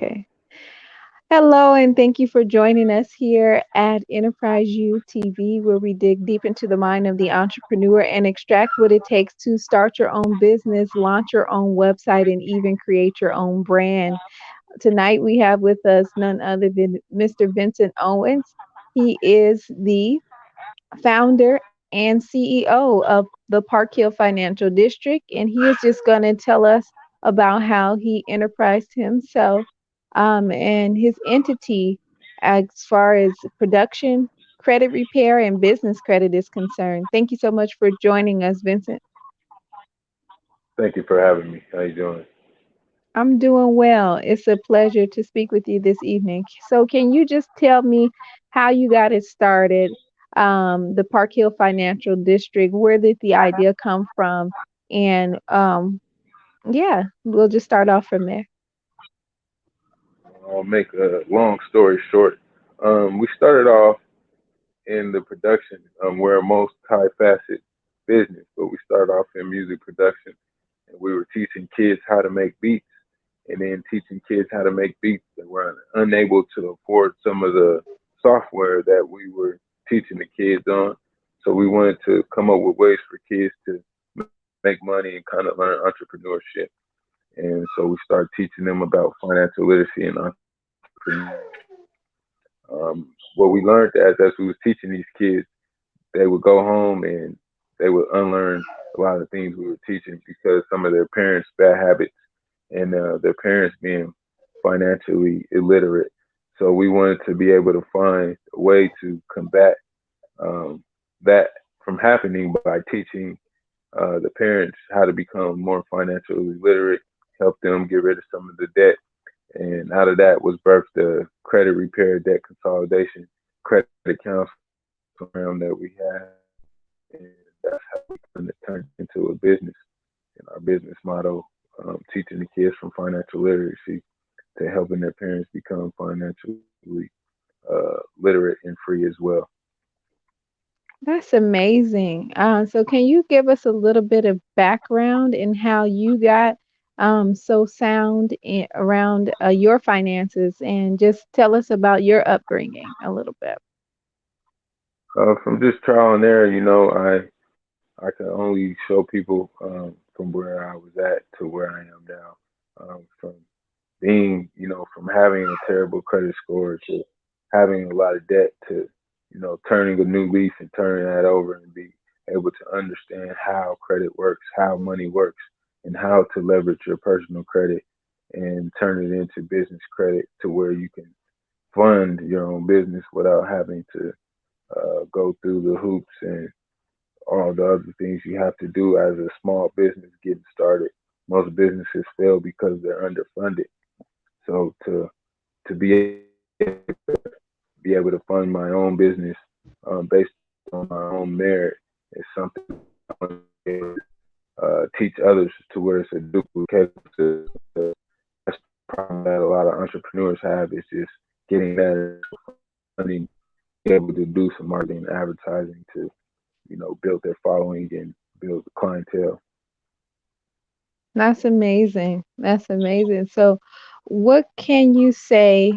Okay. Hello, and thank you for joining us here at Enterprise U TV, where we dig deep into the mind of the entrepreneur and extract what it takes to start your own business, launch your own website, and even create your own brand. Tonight, we have with us none other than Mr. Vincent Owens. He is the founder and CEO of the Park Hill Financial District, and he is just going to tell us about how he enterprised himself and his entity as far as production, credit repair, and business credit is concerned. Thank you so much for joining us, Vincent. Thank you for having me. How you doing? I'm doing well. It's a pleasure to speak with you this evening. So, can you just tell me how you got it started? The Park Hill Financial District, where did the idea come from? And yeah, we'll just start off from there. I'll make a long story short. We started off in the production. We're a most high facet business, but we started off in music production, and we were teaching kids how to make beats, and then teaching kids how to make beats that were unable to afford some of the software that we were teaching the kids on. So we wanted to come up with ways for kids to make money and kind of learn entrepreneurship. And so we started teaching them about financial literacy and entrepreneurship. What we learned as we was teaching these kids, they would go home and they would unlearn a lot of things we were teaching because some of their parents' bad habits and their parents being financially illiterate. So we wanted to be able to find a way to combat that from happening by teaching the parents how to become more financially literate, help them get rid of some of the debt. And out of that was birthed the credit repair debt consolidation credit counseling program that we have. And that's how we kind of turned into a business. And our business motto, teaching the kids from financial literacy to helping their parents become financially literate and free as well. That's amazing. So, can you give us a little bit of background in how you got so sound around your finances and just tell us about your upbringing a little bit? From just trial and error, I can only show people from where I was at to where I am now. From being, from having a terrible credit score to having a lot of debt to, turning a new leaf and turning that over and be able to understand how credit works, how money works, and how to leverage your personal credit and turn it into business credit to where you can fund your own business without having to go through the hoops and all the other things you have to do as a small business getting started. Most businesses fail because they're underfunded. So to be able to fund my own business based on my own merit is something I want to teach others to where it's a duplicate. That's the problem that a lot of entrepreneurs have is just getting that funding, be able to do some marketing and advertising to build their following and build the clientele. That's amazing. That's amazing. So, what can you say?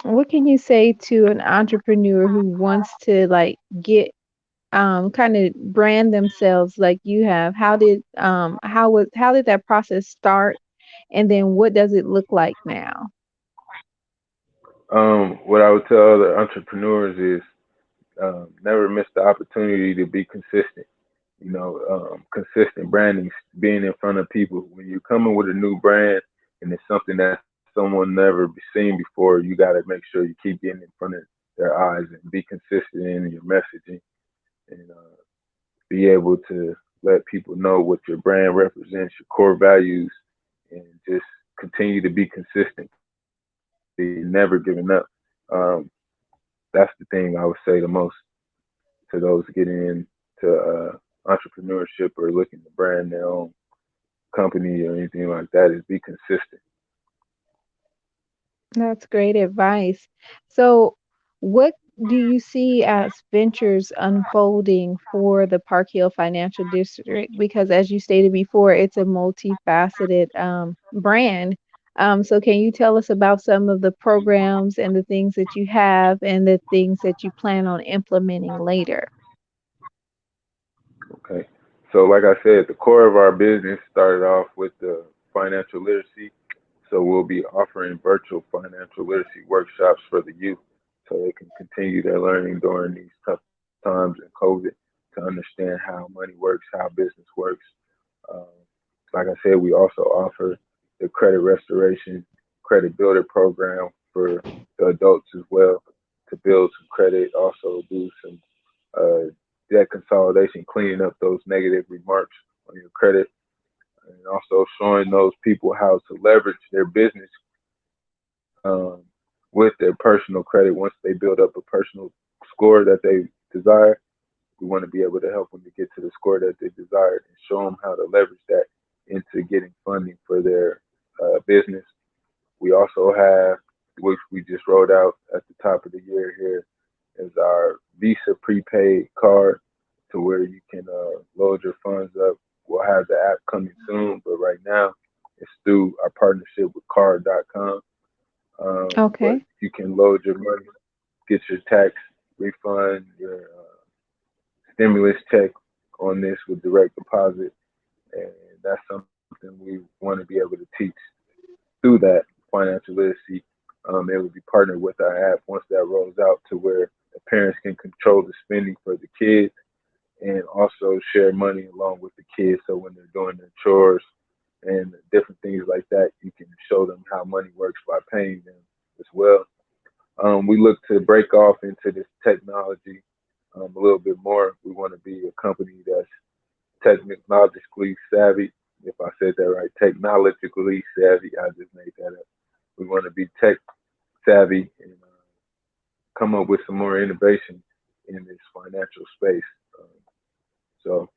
What can you say to an entrepreneur who wants to like get kind of brand themselves like you have? How did that process start, and then what does it look like now? What I would tell other entrepreneurs is never miss the opportunity to be consistent. Consistent branding, being in front of people. When you're coming with a new brand and it's something that someone never seen before, you got to make sure you keep getting in front of their eyes and be consistent in your messaging and be able to let people know what your brand represents, your core values, and just continue to be consistent, consistency, never giving up. Um, that's the thing I would say the most to those getting into entrepreneurship or looking to brand their own company or anything like that is be consistent. That's great advice. So, what do you see as ventures unfolding for the Park Hill Financial District? Because, as you stated before, it's a multifaceted brand. So can you tell us about some of the programs and the things that you have and the things that you plan on implementing later? Okay. So, like I said, the core of our business started off with the financial literacy. So, we'll be offering virtual financial literacy workshops for the youth so they can continue their learning during these tough times in COVID to understand how money works, how business works. Um, like I said, we also offer the credit restoration, credit builder program for the adults as well to build some credit, also do some debt consolidation, cleaning up those negative remarks on your credit, and also showing those people how to leverage their business um, with their personal credit once they build up a personal score that they desire. We want to be able to help them to get to the score that they desired and show them how to leverage that into getting funding for their business. We also have, which we just rolled out at the top of the year here, is our Visa prepaid card to where you can load your funds up. We'll have the app coming soon, but right now it's through our partnership with card.com. But Okay. you can load your money, get your tax refund, your stimulus check on this with direct deposit. And that's something we want to be able to teach through that financial literacy. It will be partnered with our app once that rolls out to where the parents can control the spending for the kids and also share money along with the kids. So when they're doing their chores and different things like that, you can show them how money works by paying them as well. We look to break off into this technology a little bit more. We want to be a company that's technologically savvy. If I said that right, technologically savvy. I just made that up. We want to be tech savvy and come up with some more innovation in this financial space. Um, so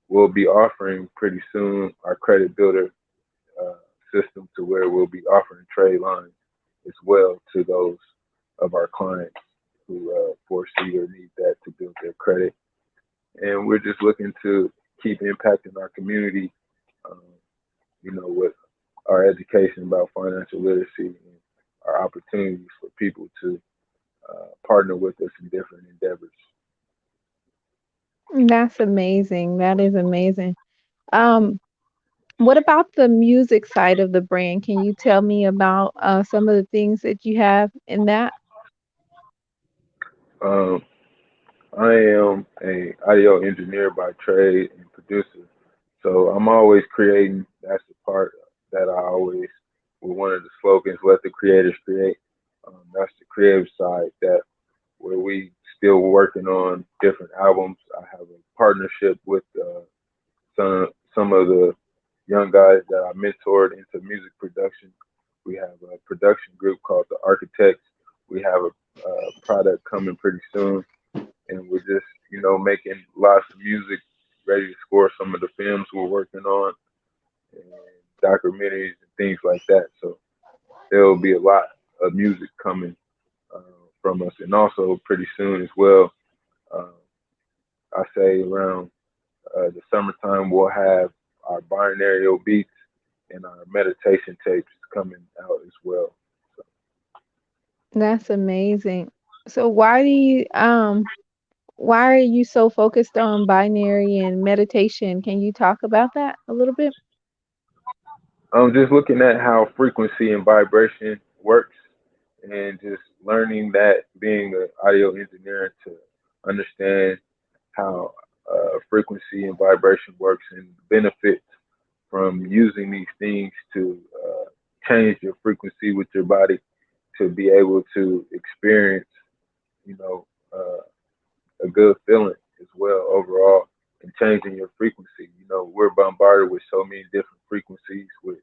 we'll be offering pretty soon our credit builder uh, system to where we'll be offering trade lines as well to those of our clients who foresee or need that to build their credit. And we're just looking to keep impacting our community, um, with our education about financial literacy and our opportunities for people to partner with us in different endeavors. That's amazing. That is amazing. Um, what about the music side of the brand? Can you tell me about some of the things that you have in that? Um, I am a audio engineer by trade and producer, so I'm always creating. That's the part that I always, with one of the slogans, "Let the creators create." That's the creative side that where we still working on different albums. I have a partnership with some of the young guys that I mentored into music production. We have a production group called the Architects. We have a product coming pretty soon, and we're just making lots of music, ready to score some of the films we're working on and documentaries and things like that. So there will be a lot of music coming uh, from us, and also pretty soon as well. Uh, I say around the summertime, we'll have our binaural beats and our meditation tapes coming out as well. So, That's amazing. So why are you so focused on binary and meditation? Can you talk about that a little bit? I'm just looking at how frequency and vibration works, and just learning that being an audio engineer to understand how frequency and vibration works and benefits from using these things to change your frequency with your body to be able to experience, you know, a good feeling as well overall and changing your frequency. We're bombarded with so many different frequencies with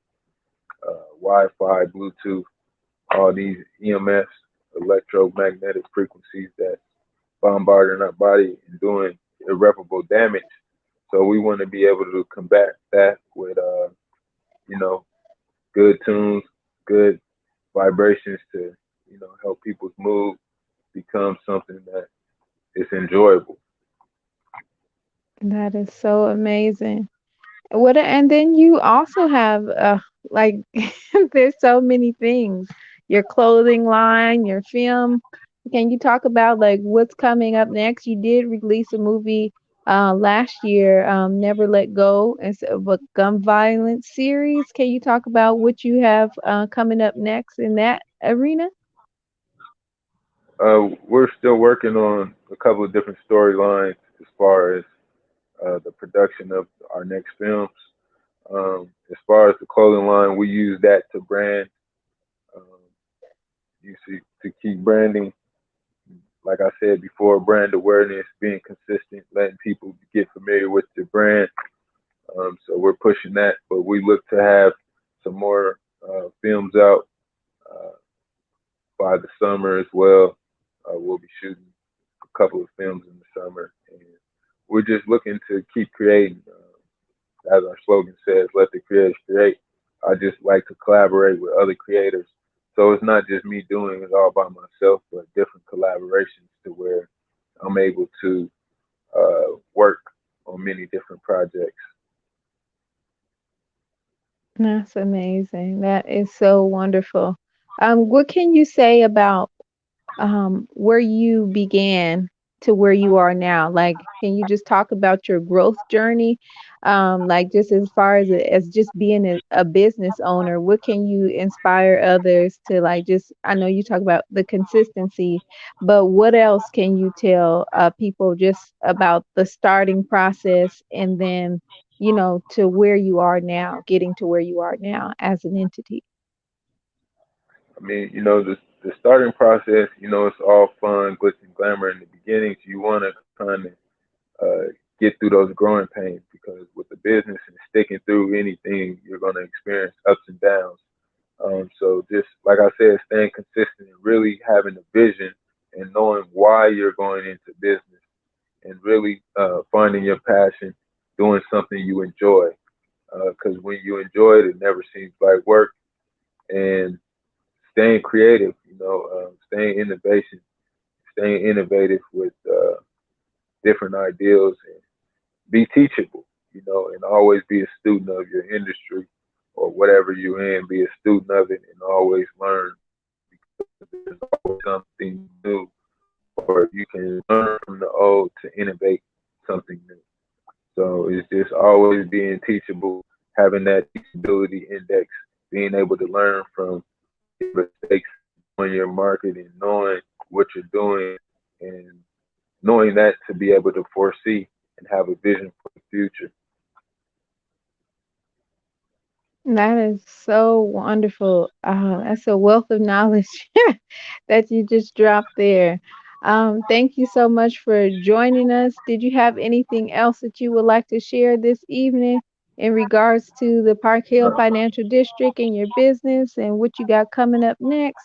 Wi-Fi, Bluetooth, all these EMFs, electromagnetic frequencies that bombarding our body and doing irreparable damage. So we want to be able to combat that with, you know, good tunes, good vibrations to, help people's mood become something that is enjoyable. That is so amazing. And then you also have Like there's so many things. Your clothing line, your film. Can you talk about like what's coming up next? You did release a movie last year, Never Let Go, and of a gun violence series. Can you talk about what you have coming up next in that arena? We're still working on a couple of different storylines as far as the production of our next films. As far as the clothing line, we use that to brand, um, you see, to keep branding. Like I said before, brand awareness, being consistent, letting people get familiar with the brand. So we're pushing that, but we look to have some more films out uh, by the summer as well. We'll be shooting a couple of films in the summer, and we're just looking to keep creating. As our slogan says, "Let the creators create." I just like to collaborate with other creators, so it's not just me doing it all by myself, but different collaborations to where I'm able to work on many different projects. That's amazing. That is so wonderful. What can you say about where you began to where you are now? Like, can you just talk about your growth journey? Like just as far as just being a business owner, what can you inspire others to like just I know you talk about the consistency, but what else can you tell people just about the starting process and then, to where you are now, getting to where you are now as an entity? I mean, the starting process, it's all fun, glitz and glamour in the beginning. So you want to kind of get through those growing pains because with the business and sticking through anything, you're going to experience ups and downs. So just like I said, staying consistent and really having a vision and knowing why you're going into business and really finding your passion, doing something you enjoy. Because when you enjoy it, it never seems like work. And staying creative, staying innovation, staying innovative with different ideals and be teachable, and always be a student of your industry or whatever you're in, be a student of it and always learn because there's always something new or you can learn from the old to innovate something new. So it's just always being teachable, having that teachability index, being able to learn from your mistakes, knowing your market and knowing what you're doing and knowing that to be able to foresee and have a vision for the future. That is so wonderful. That's a wealth of knowledge that you just dropped there. Thank you so much for joining us. Did you have anything else that you would like to share this evening in regards to the Park Hill Financial District and your business and what you got coming up next?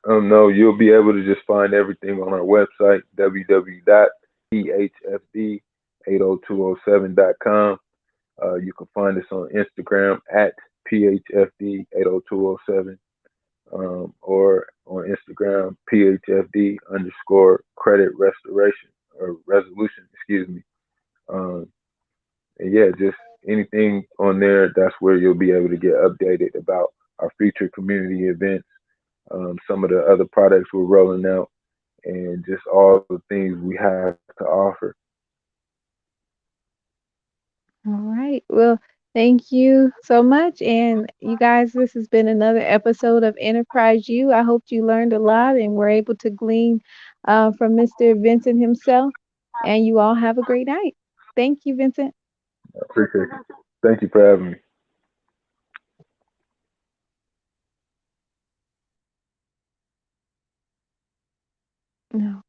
No, you'll be able to just find everything on our website, www.phfd80207.com. You can find us on Instagram at phfd80207 or on Instagram phfd underscore credit restoration or resolution, excuse me. Um, and yeah, just anything on there, that's where you'll be able to get updated about our future community events, some of the other products we're rolling out, and just all the things we have to offer. All right. Well, thank you so much. And you guys, this has been another episode of Enterprise U. I hope you learned a lot and were able to glean from Mr. Vincent himself. And you all have a great night. Thank you, Vincent. I appreciate it. Thank you for having me. No.